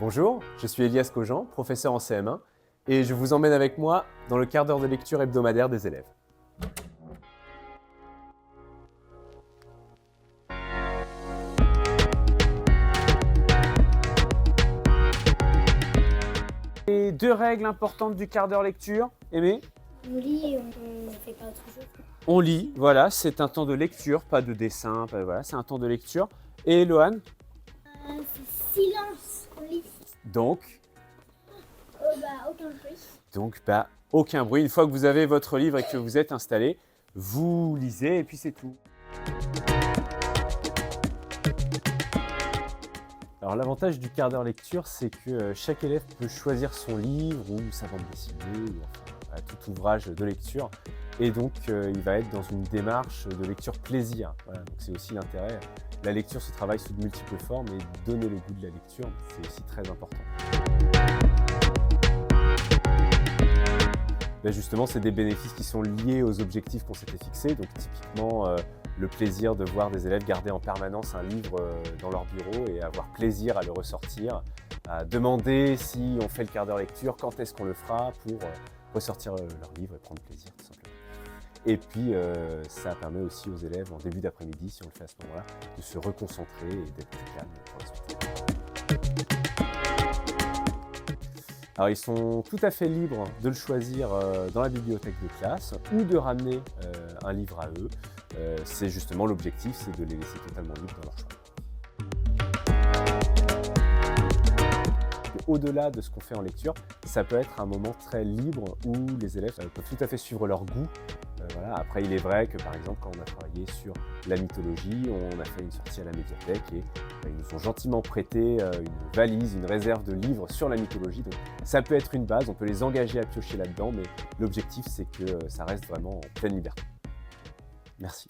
Bonjour, je suis Elias Cogent, professeur en CM1, et je vous emmène avec moi dans le quart d'heure de lecture hebdomadaire des élèves. Et deux règles importantes du quart d'heure lecture, Aimé? On lit et on ne fait pas autre chose. On lit, voilà, c'est un temps de lecture, pas de dessin, voilà, c'est un temps de lecture. Et Lohan? C'est silence, on lit. Donc, Aucun bruit. Aucun bruit. Une fois que vous avez votre livre et que vous êtes installé, vous lisez et puis c'est tout. Alors l'avantage du quart d'heure lecture, c'est que chaque élève peut choisir son livre ou sa bande dessinée, ou enfin, tout ouvrage de lecture. Et donc il va être dans une démarche de lecture plaisir. Voilà, donc c'est aussi l'intérêt. La lecture se travaille sous de multiples formes et donner le goût de la lecture, c'est aussi très important. Là justement, c'est des bénéfices qui sont liés aux objectifs qu'on s'était fixés. Donc typiquement, le plaisir de voir des élèves garder en permanence un livre dans leur bureau et avoir plaisir à le ressortir, à demander si on fait le quart d'heure lecture, quand est-ce qu'on le fera pour ressortir leur livre et prendre plaisir tout simplement. Et puis ça permet aussi aux élèves en début d'après-midi, si on le fait à ce moment-là, de se reconcentrer et d'être plus calme pour la suite. Alors ils sont tout à fait libres de le choisir dans la bibliothèque de classe ou de ramener un livre à eux. C'est justement l'objectif, c'est de les laisser totalement libres dans leur choix. Au-delà de ce qu'on fait en lecture, ça peut être un moment très libre où les élèves peuvent tout à fait suivre leur goût. Voilà. Après, il est vrai que par exemple, quand on a travaillé sur la mythologie, on a fait une sortie à la médiathèque et ils nous ont gentiment prêté une valise, une réserve de livres sur la mythologie. Donc ça peut être une base, on peut les engager à piocher là-dedans, mais l'objectif c'est que ça reste vraiment en pleine liberté. Merci.